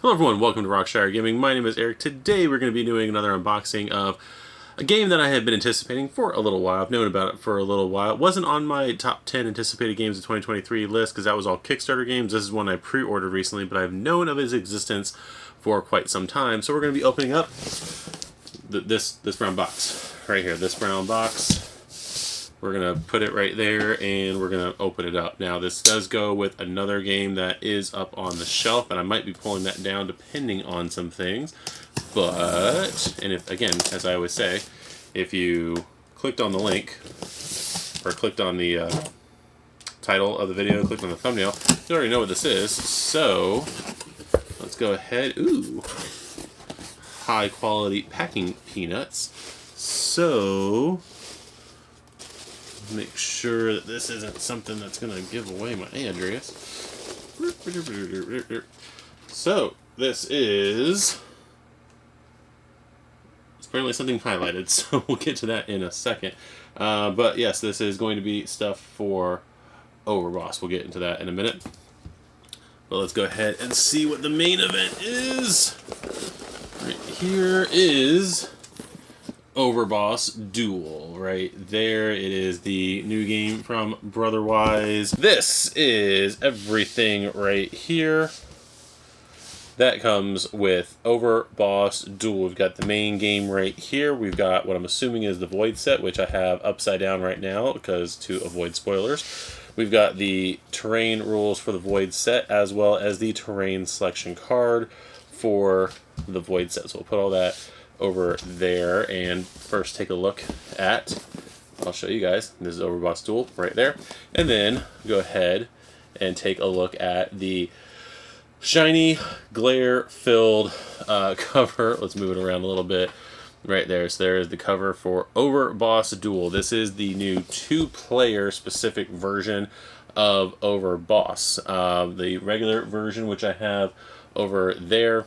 Hello everyone, welcome to Rockshire Gaming. My name is Eric. Today we're going to be doing another unboxing of a game that I have been anticipating for a little while. I've known about it for a little while. It wasn't on my top 10 anticipated games of 2023 list because that was all Kickstarter games. This is one I pre-ordered recently, but I've known of its existence for quite some time. So we're going to be opening up this brown box right here. This brown box. We're going to put it right there, and we're going to open it up. Now, this does go with another game that is up on the shelf, and I might be pulling that down depending on some things. But, and if, again, as I always say, if you clicked on the link, or clicked on the title of the video, clicked on the thumbnail, you already know what this is. So, let's go ahead. Ooh, high quality packing peanuts. So, make sure that this isn't something that's going to give away my address. So, this is... it's apparently something highlighted, so we'll get to that in a second. But yes, this is going to be stuff for Overboss. We'll get into that in a minute. But let's go ahead and see what the main event is. Right here is Overboss Duel. Right there, it is the new game from Brotherwise. This is everything right here that comes with Overboss Duel. We've got the main game right here. We've got what I'm assuming is the Void set, which I have upside down right now because to avoid spoilers. We've got the terrain rules for the Void set as well as the terrain selection card for the Void set. So we'll put all that over there and first take a look at, I'll show you guys, this is Overboss Duel right there, and then go ahead and take a look at the shiny glare filled cover. Let's move it around a little bit right there. So there is the cover for Overboss Duel. This is the new 2-player specific version of Overboss. The regular version, which I have over there,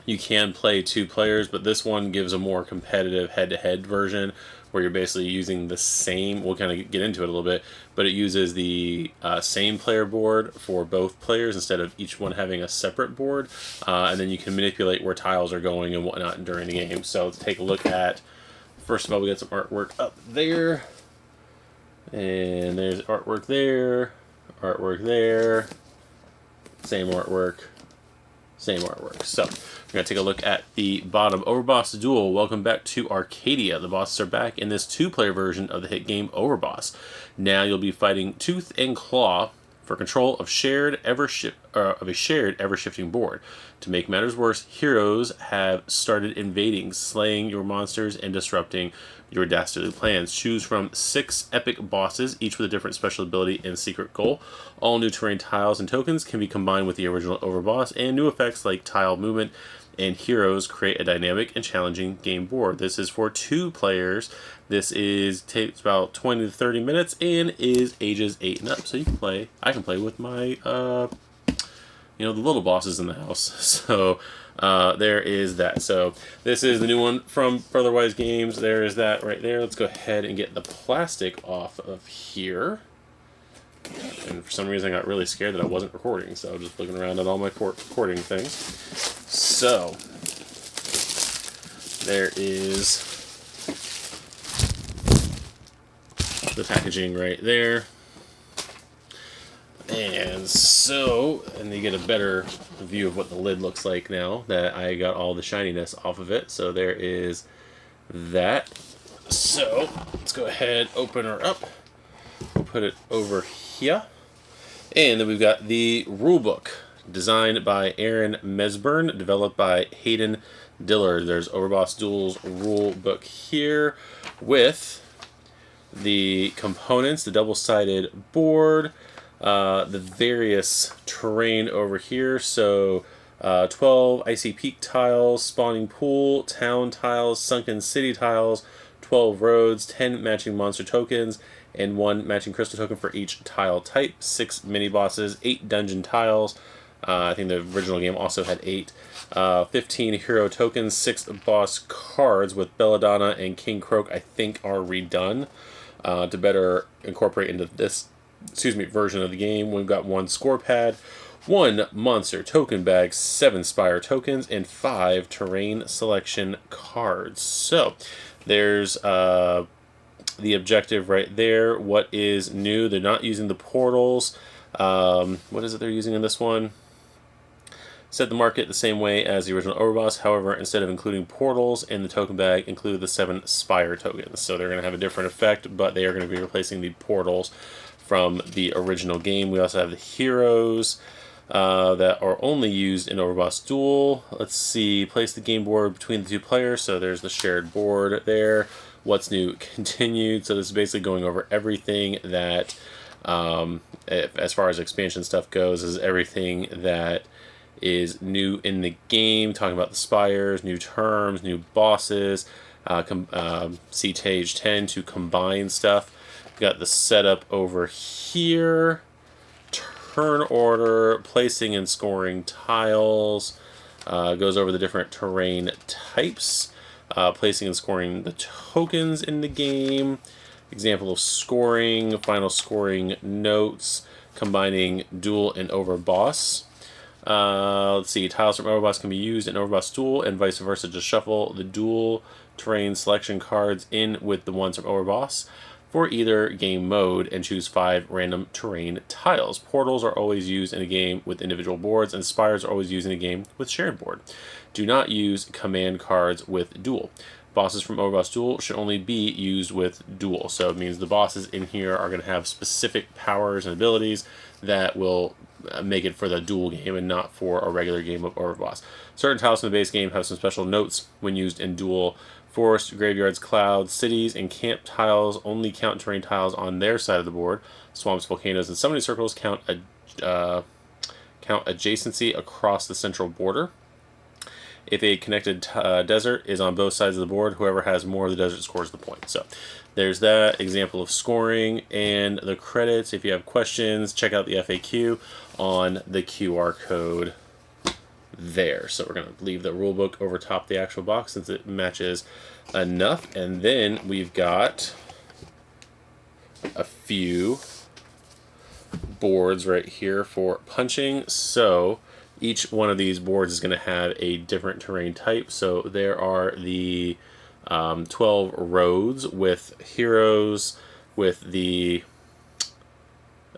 you can play 2 players, but this one gives a more competitive head-to-head version where you're basically using the same, we'll kind of get into it a little bit, but it uses the same player board for both players instead of each one having a separate board, and then you can manipulate where tiles are going and whatnot during the game. So let's take a look at, first of all, we got some artwork up there, and there's artwork there, same artwork, same artwork. So we're going to take a look at the bottom. Overboss Duel. Welcome back to Arcadia. The bosses are back in this 2-player version of the hit game Overboss. Now you'll be fighting Tooth and Claw for control of a shared ever-shifting board. To make matters worse, heroes have started invading, slaying your monsters and disrupting your dastardly plans. Choose from 6 epic bosses, each with a different special ability and secret goal. All new terrain tiles and tokens can be combined with the original Overboss, and new effects like tile movement and heroes create a dynamic and challenging game board. This is for 2 players. This takes about 20 to 30 minutes and is ages 8 and up. So you can play, I can play with my, the little bosses in the house. So there is that. So this is the new one from Brotherwise Games. There is that right there. Let's go ahead and get the plastic off of here. And for some reason I got really scared that I wasn't recording, so I'm just looking around at all my recording things. So, there is the packaging right there. And so, and you get a better view of what the lid looks like now that I got all the shininess off of it. So there is that. So, let's go ahead, open her up. We'll put it over here. And then we've got the rulebook, designed by Aaron Mesburn, developed by Hayden Dillard. There's Overboss Duel's rulebook here with the components, the double-sided board, the various terrain over here. So 12 Icy Peak tiles, Spawning Pool, Town tiles, Sunken City tiles, 12 roads, 10 matching monster tokens, and 1 matching crystal token for each tile type, 6 mini-bosses, 8 dungeon tiles. I think the original game also had 8. 15 hero tokens, 6 boss cards with Belladonna and King Croak, I think, are redone to better incorporate into this version of the game. We've got 1 score pad, 1 monster token bag, 7 Spire tokens, and 5 terrain selection cards. So there's the objective right there. What is new? They're not using the portals. What is it they're using in this one? Set the market the same way as the original Overboss. However, instead of including portals in the token bag, include the 7 Spire tokens. So they're going to have a different effect, but they are going to be replacing the portals from the original game. We also have the heroes that are only used in Overboss Duel. Let's see, place the game board between the 2 players. So there's the shared board there. What's new? Continued. So this is basically going over everything that, as far as expansion stuff goes, is everything that is new in the game, talking about the spires, new terms, new bosses, see page 10 to combine stuff. Got the setup over here, turn order, placing and scoring tiles, goes over the different terrain types, placing and scoring the tokens in the game, example of scoring, final scoring notes, combining Duel and Overboss. Let's see, tiles from Overboss can be used in Overboss Duel and vice versa. Just shuffle the Duel terrain selection cards in with the ones from Overboss for either game mode and choose 5 random terrain tiles. Portals are always used in a game with individual boards, and spires are always used in a game with shared board. Do not use command cards with Duel. Bosses from Overboss Duel should only be used with Duel. So it means the bosses in here are going to have specific powers and abilities that will make it for the Duel game and not for a regular game of Overboss. Certain tiles from the base game have some special notes when used in Duel. Forest, graveyards, clouds, cities, and camp tiles only count terrain tiles on their side of the board. Swamps, volcanoes, and summoning circles count adjacency across the central border. If a connected desert is on both sides of the board, whoever has more of the desert scores the point. So there's that example of scoring and the credits. If you have questions, check out the FAQ on the QR code there. So we're going to leave the rulebook over top the actual box since it matches enough. And then we've got a few boards right here for punching. So each one of these boards is going to have a different terrain type. So there are the 12 roads with heroes, with the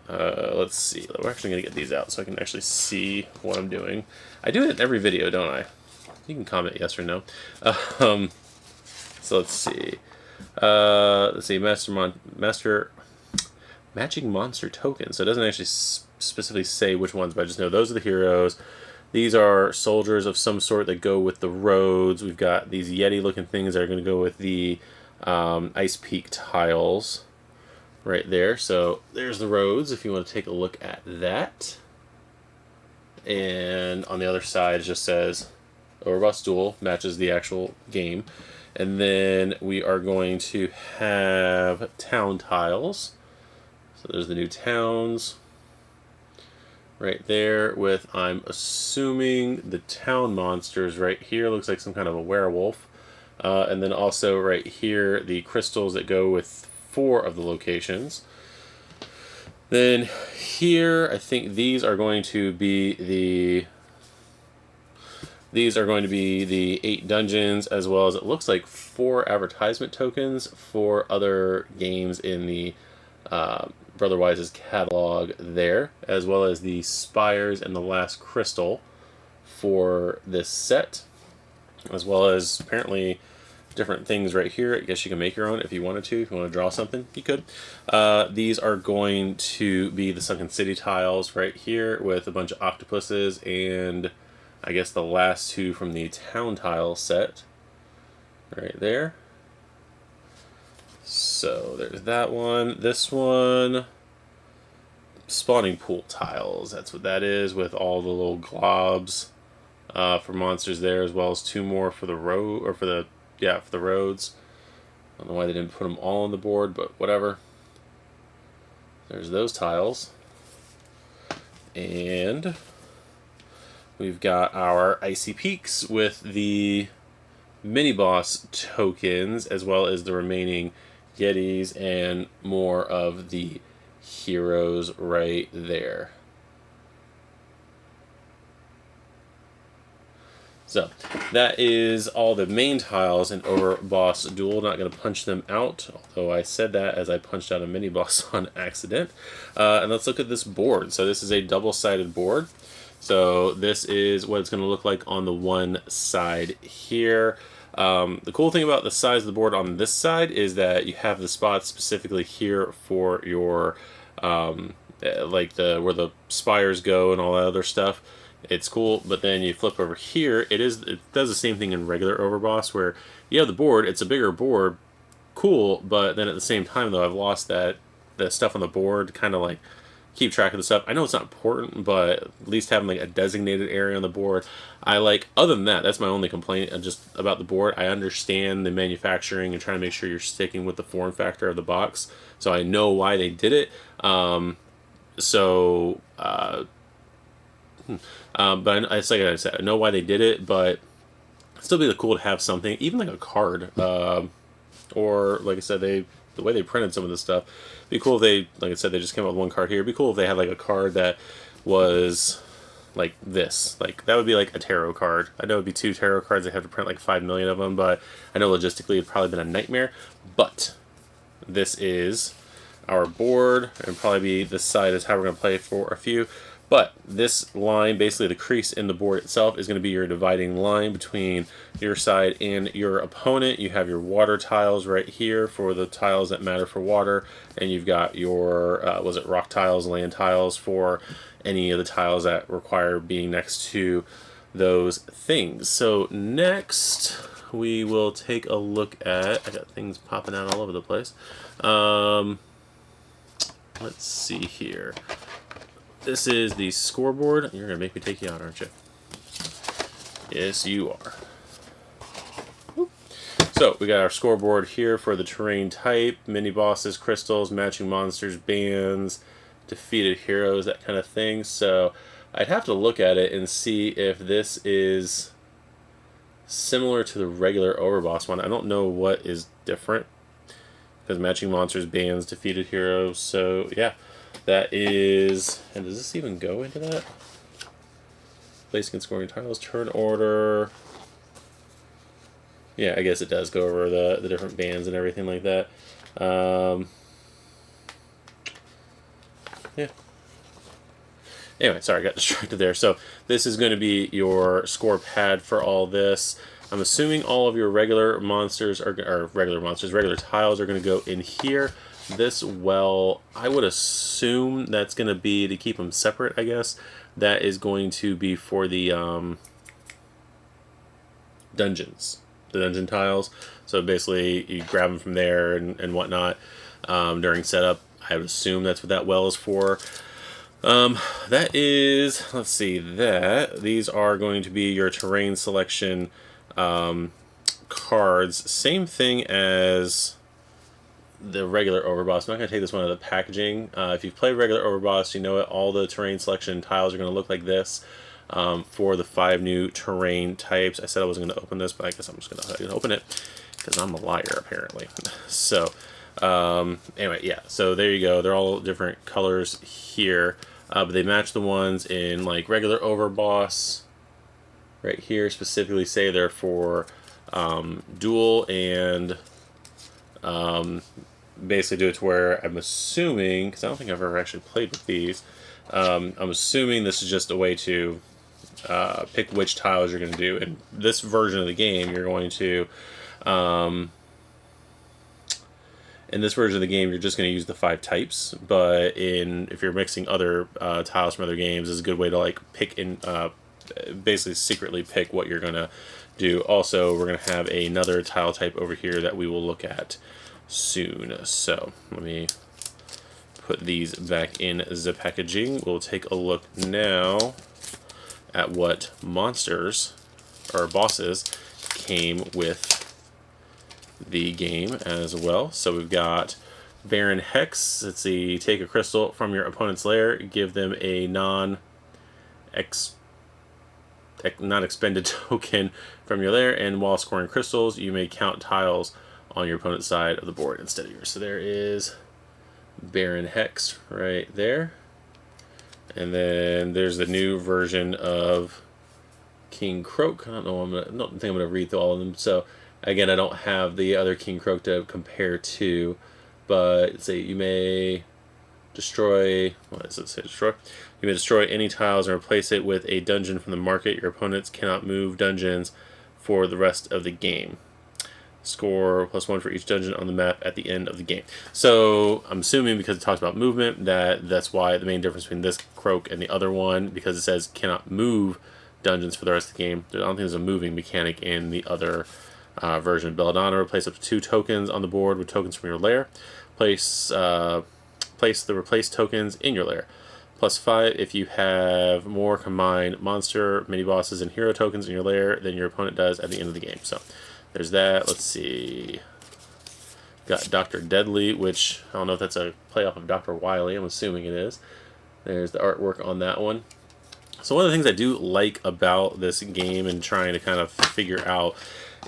let's see, we're actually going to get these out so I can actually see what I'm doing. I do it in every video, don't I? You can comment yes or no. So let's see. Matching monster tokens. So it doesn't actually specifically say which ones, but I just know those are the heroes. These are soldiers of some sort that go with the roads. We've got these Yeti-looking things that are going to go with the Ice Peak tiles right there. So there's the roads if you want to take a look at that. And on the other side it just says Overboss Duel, matches the actual game. And then we are going to have town tiles. So there's the new towns right there with, I'm assuming, the town monsters right here. Looks like some kind of a werewolf. And then also right here, the crystals that go with 4 of the locations. Then here, I think these are going to be the 8 dungeons, as well as it looks like 4 advertisement tokens for other games in the Brotherwise's catalog there, as well as the spires and the last crystal for this set, as well as apparently different things right here. I guess you can make your own if you wanted to. If you want to draw something, you could. These are going to be the Sunken City tiles right here with a bunch of octopuses and I guess the last 2 from the town tile set right there. So there's that one. This one, spawning pool tiles. That's what that is, with all the little globs for monsters there, as well as 2 more for the road, or for the roads. I don't know why they didn't put them all on the board, but whatever. There's those tiles. And we've got our Icy Peaks with the mini-boss tokens, as well as the remaining Yetis and more of the heroes right there. So that is all the main tiles in Overboss Duel. Not going to punch them out, although I said that as I punched out a mini boss on accident. And let's look at this board. So this is a double-sided board. So this is what it's going to look like on the one side here. The cool thing about the size of the board on this side is that you have the spots specifically here for your like where the spires go and all that other stuff. It's cool, but then you flip over here. It does the same thing in regular Overboss, where you have the board. It's a bigger board, cool, but then at the same time though, I've lost that stuff on the board. Kind of like keep track of the stuff. I know it's not important, but at least having like a designated area on the board, I like. Other than that, that's my only complaint just about the board. I understand the manufacturing and trying to make sure you're sticking with the form factor of the box, so I know why they did it. But it's like I said, I know why they did it, but it'd still be cool to have something, even like a card, or like I said, the way they printed some of this stuff. It'd be cool if they, like I said, they just came up with one card here. It'd be cool if they had like a card that was like this. Like that would be like a tarot card. I know it'd be 2 tarot cards. They have to print like 5 million of them, but I know logistically it'd probably been a nightmare. But this is our board, and probably be this side is how we're going to play for a few. But this line, basically the crease in the board itself, is going to be your dividing line between your side and your opponent. You have your water tiles right here for the tiles that matter for water, and you've got your, was it rock tiles, land tiles for any of the tiles that require being next to those things. So next, we will take a look at, I got things popping out all over the place. Let's see here. This is the scoreboard. You're going to make me take you out, aren't you? Yes, you are. So, we got our scoreboard here for the terrain type, mini bosses, crystals, matching monsters, bands, defeated heroes, that kind of thing. So, I'd have to look at it and see if this is similar to the regular Overboss one. I don't know what is different, because matching monsters, bands, defeated heroes. So, yeah. That is, and does this even go into that? Placing and scoring tiles, turn order. Yeah, I guess it does go over the different bands and everything like that. Yeah. Anyway, sorry, I got distracted there. So this is going to be your score pad for all this. I'm assuming all of your regular monsters regular tiles are going to go in here. This well, I would assume that's going to be to keep them separate, I guess. That is going to be for the dungeons, the dungeon tiles. So basically, you grab them from there and whatnot during setup. I would assume that's what that well is for. That is, let's see, these are going to be your terrain selection cards. Same thing as the regular Overboss. I'm not going to take this one out of the packaging. If you've played regular Overboss, you know it. All the terrain selection tiles are going to look like this for the 5 new terrain types. I said I wasn't going to open this, but I guess I'm just going to open it because I'm a liar, apparently. So, anyway, yeah. So there you go. They're all different colors here, but they match the ones in like regular Overboss. Right here, specifically say they're for Duel and basically do it to where I'm assuming, because I don't think I've ever actually played with these, I'm assuming this is just a way to pick which tiles you're going to do. In this version of the game, you're going to, in this version of the game, you're just going to use the 5 types, but if you're mixing other tiles from other games, is a good way to like pick in, basically secretly pick what you're going to do. Also, we're going to have another tile type over here that we will look at soon. So let me put these back in the packaging. We'll take a look now at what monsters or bosses came with the game as well. So we've got Baron Hex. Let's see, take a crystal from your opponent's lair, give them a non-expended token from your lair, and while scoring crystals, you may count tiles on your opponent's side of the board instead of yours. So there is Baron Hex right there. And then there's the new version of King Croak. I don't know. I don't think I'm gonna read through all of them. So again, I don't have the other King Croak to compare to, but say you may destroy. What does it say? Destroy. You may destroy any tiles and replace it with a dungeon from the market. Your opponents cannot move dungeons for the rest of the game. Score +1 for each dungeon on the map at the end of the game. So I'm assuming because it talks about movement that's why the main difference between this Croak and the other one, because it says cannot move dungeons for the rest of the game. I don't think there's a moving mechanic in the other version. Belladonna, replace up to 2 tokens on the board with tokens from your lair. Place the replaced tokens in your lair. +5 if you have more combined monster, mini bosses, and hero tokens in your lair than your opponent does at the end of the game. So there's that. Let's see. Got Dr. Deadly, which I don't know if that's a playoff of Dr. Wily. I'm assuming it is. There's the artwork on that one. So one of the things I do like about this game and trying to kind of figure out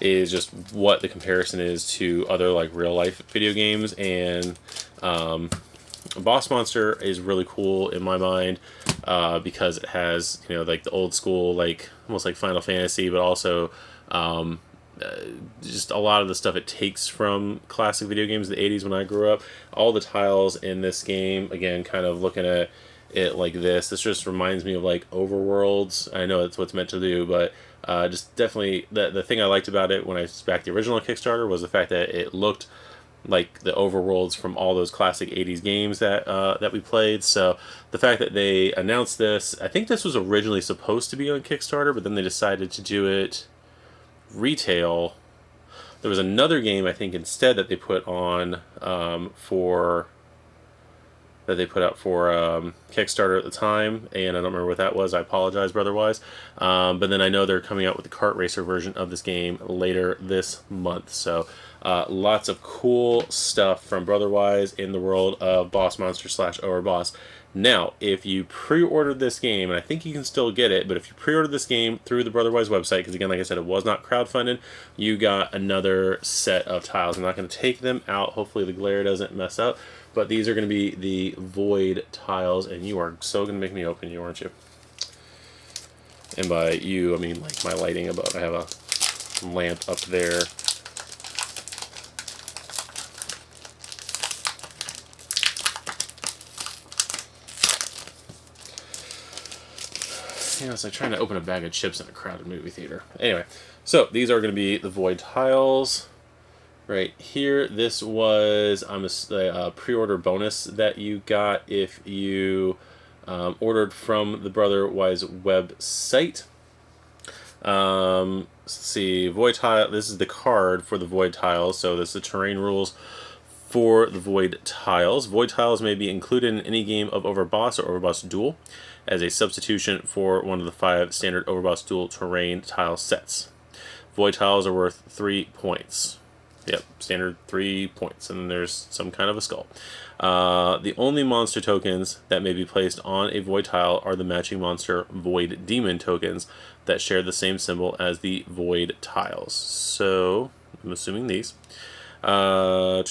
is just what the comparison is to other like real life video games. And Boss Monster is really cool in my mind because it has, you know, like the old school, like almost like Final Fantasy, but also just a lot of the stuff it takes from classic video games of the 80s when I grew up. All the tiles in this game, again, kind of looking at it like this just reminds me of like Overworlds. I know that's what's meant to do, but just definitely the thing I liked about it when I backed the original Kickstarter was the fact that it looked like the overworlds from all those classic 80s games that we played. So the fact that they announced this, I think this was originally supposed to be on Kickstarter, but then they decided to do it retail. There was another game I think instead that they put on that they put out for Kickstarter at the time, and I don't remember what that was. I apologize, Brotherwise. But then I know they're coming out with the kart racer version of this game later this month. So lots of cool stuff from Brotherwise in the world of Boss Monster / Overboss. Now, if you pre-ordered this game, and I think you can still get it, but if you pre-ordered this game through the Brotherwise website, because again, like I said, it was not crowdfunded, you got another set of tiles. I'm not going to take them out. Hopefully the glare doesn't mess up. But these are going to be the void tiles, and you are so going to make me open you, aren't you? And by you, I mean like my lighting above. I have a lamp up there. You know, it's like trying to open a bag of chips in a crowded movie theater. Anyway, so these are going to be the void tiles. Right here, this was a pre-order bonus that you got if you ordered from the Brotherwise website. Let's see, void tile. This is the card for the void tiles. So this is the terrain rules for the void tiles. Void tiles may be included in any game of Overboss or Overboss Duel as a substitution for one of the 5 standard Overboss Duel terrain tile sets. Void tiles are worth 3 points. Yep, standard 3 points, and then there's some kind of a skull. The only monster tokens that may be placed on a void tile are the matching monster void demon tokens that share the same symbol as the void tiles. So, I'm assuming these. No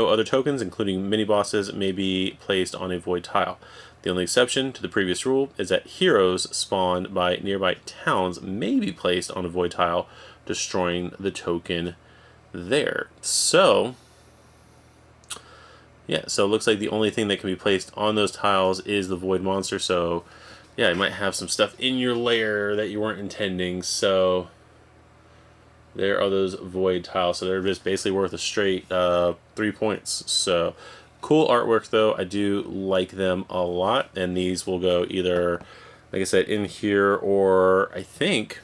other tokens, including mini-bosses, may be placed on a void tile. The only exception to the previous rule is that heroes spawned by nearby towns may be placed on a void tile, destroying the token there. So, yeah, so it looks like the only thing that can be placed on those tiles is the void monster. So, yeah, you might have some stuff in your lair that you weren't intending. So, there are those void tiles. So, they're just basically worth a straight 3 points. So, cool artwork, though. I do like them a lot. And these will go either, like I said, in here, or I think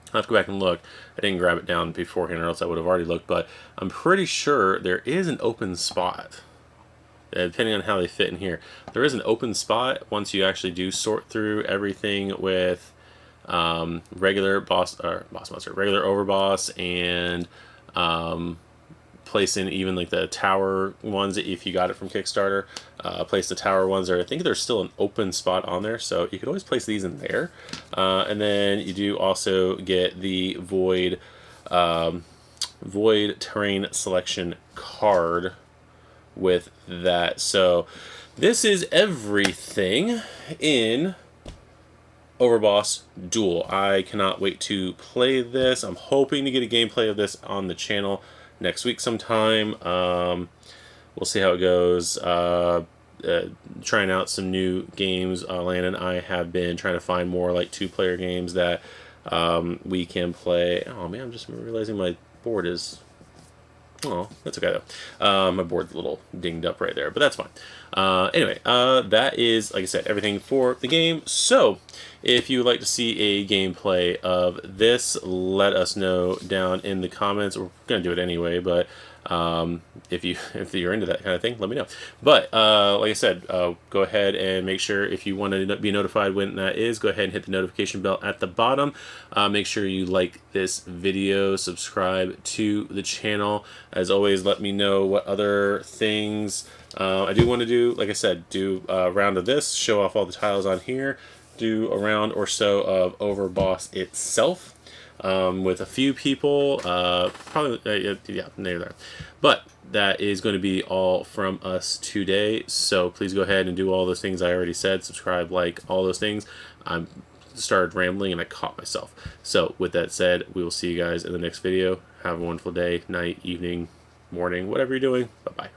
I'll have to go back and look. I didn't grab it down beforehand or else I would have already looked, but I'm pretty sure there is an open spot. Depending on how they fit in here. There is an open spot once you actually do sort through everything with regular monster, regular Overboss, and place in even like the tower ones if you got it from Kickstarter. Place the tower ones there. I think there's still an open spot on there, so you could always place these in there. And then you do also get the void terrain selection card with that. So this is everything in Overboss Duel. I cannot wait to play this. I'm hoping to get a gameplay of this on the channel next week sometime. We'll see how it goes. Trying out some new games. Lan and I have been trying to find more like 2-player games that we can play. Oh man, I'm just realizing my board is... Oh, that's okay though. My board's a little dinged up right there, but that's fine. Anyway, that is, like I said, everything for the game. So, if you would like to see a gameplay of this, let us know down in the comments. We're gonna do it anyway, but if you're into that kind of thing, let me know. But like I said, go ahead and make sure, if you want to be notified when that is, go ahead and hit the notification bell at the bottom. Make sure you like this video, subscribe to the channel. As always, let me know what other things I do want to do. Like I said, do a round of this, show off all the tiles on here, do a round or so of Overboss itself. With a few people, probably, yeah, there. But that is going to be all from us today. So please go ahead and do all those things I already said. Subscribe, like, all those things. I started rambling and I caught myself. So with that said, we will see you guys in the next video. Have a wonderful day, night, evening, morning, whatever you're doing. Bye-bye.